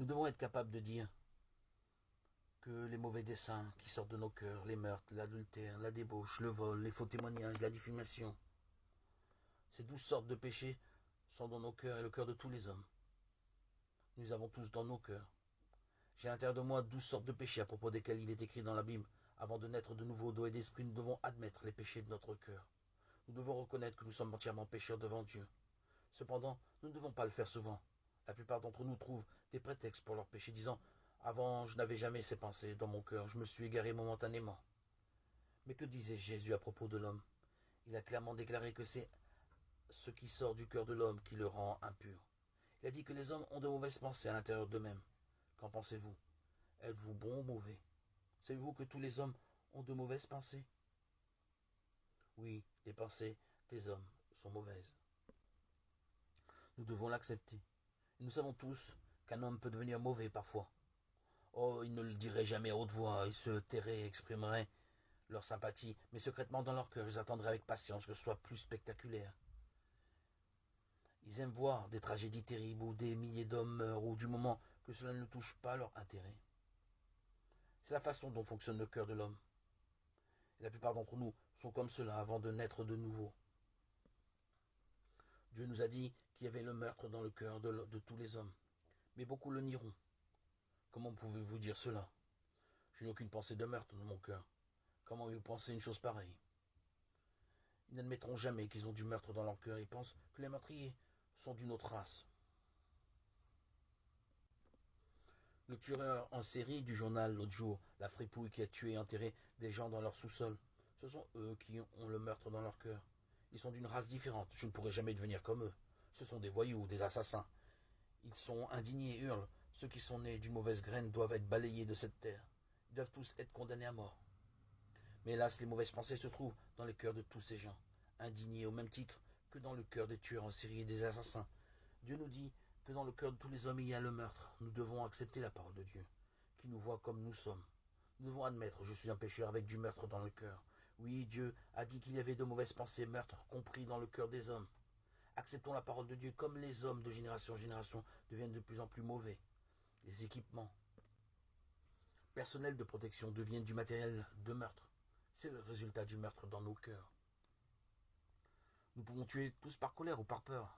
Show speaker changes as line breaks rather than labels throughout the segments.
Nous devons être capables de dire que les mauvais desseins qui sortent de nos cœurs, les meurtres, l'adultère, la débauche, le vol, les faux témoignages, la diffamation, ces 12 sortes de péchés sont dans nos cœurs et le cœur de tous les hommes. Nous avons tous dans nos cœurs. J'ai à l'intérieur de moi 12 sortes de péchés à propos desquels il est écrit dans la Bible. Avant de naître de nouveau d'eau et d'esprit, nous devons admettre les péchés de notre cœur. Nous devons reconnaître que nous sommes entièrement pécheurs devant Dieu. Cependant, nous ne devons pas le faire souvent. La plupart d'entre nous trouvent des prétextes pour leurs péchés, disant « Avant, je n'avais jamais ces pensées dans mon cœur, je me suis égaré momentanément. » Mais que disait Jésus à propos de l'homme? Il a clairement déclaré que c'est ce qui sort du cœur de l'homme qui le rend impur. Il a dit que les hommes ont de mauvaises pensées à l'intérieur d'eux-mêmes. Qu'en pensez-vous? Êtes-vous bon ou mauvais? Savez-vous que tous les hommes ont de mauvaises pensées? Oui, les pensées des hommes sont mauvaises. Nous devons l'accepter. Et nous savons tous qu'un homme peut devenir mauvais parfois. Oh, ils ne le diraient jamais à haute voix, ils se tairaient et exprimeraient leur sympathie, mais secrètement dans leur cœur, ils attendraient avec patience que ce soit plus spectaculaire. Ils aiment voir des tragédies terribles où des milliers d'hommes meurent ou du moment que cela ne touche pas leur intérêt. C'est la façon dont fonctionne le cœur de l'homme. Et la plupart d'entre nous sont comme cela avant de naître de nouveau. Dieu nous a dit qu'il y avait le meurtre dans le cœur de tous les hommes. Mais beaucoup le nieront. Comment pouvez-vous dire cela? Je n'ai aucune pensée de meurtre dans mon cœur. Comment vous pensez une chose pareille? Ils n'admettront jamais qu'ils ont du meurtre dans leur cœur. Ils pensent que les meurtriers sont d'une autre race. Le tueur en série du journal l'autre jour, la fripouille qui a tué et enterré des gens dans leur sous-sol, ce sont eux qui ont le meurtre dans leur cœur. Ils sont d'une race différente, je ne pourrai jamais devenir comme eux. Ce sont des voyous, des assassins. Ils sont indignés et hurlent. Ceux qui sont nés d'une mauvaise graine doivent être balayés de cette terre. Ils doivent tous être condamnés à mort. Mais hélas, les mauvaises pensées se trouvent dans les cœurs de tous ces gens, indignés au même titre que dans le cœur des tueurs en série et des assassins. Dieu nous dit que dans le cœur de tous les hommes il y a le meurtre. Nous devons accepter la parole de Dieu, qui nous voit comme nous sommes. Nous devons admettre, je suis un pécheur avec du meurtre dans le cœur. Oui, Dieu a dit qu'il y avait de mauvaises pensées, meurtres compris dans le cœur des hommes. Acceptons la parole de Dieu comme les hommes de génération en génération deviennent de plus en plus mauvais. Les équipements personnels de protection deviennent du matériel de meurtre. C'est le résultat du meurtre dans nos cœurs. Nous pouvons tuer tous par colère ou par peur.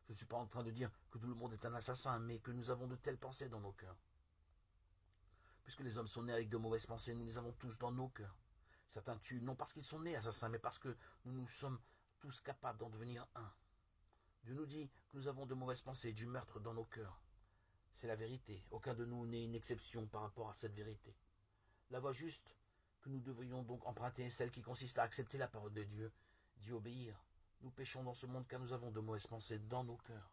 Je ne suis pas en train de dire que tout le monde est un assassin, mais que nous avons de telles pensées dans nos cœurs. Puisque les hommes sont nés avec de mauvaises pensées, nous les avons tous dans nos cœurs. Certains tuent non parce qu'ils sont nés assassins, mais parce que nous sommes tous capables d'en devenir un. Dieu nous dit que nous avons de mauvaises pensées et du meurtre dans nos cœurs. C'est la vérité. Aucun de nous n'est une exception par rapport à cette vérité. La voie juste que nous devrions donc emprunter est celle qui consiste à accepter la parole de Dieu, d'y obéir. Nous péchons dans ce monde car nous avons de mauvaises pensées dans nos cœurs.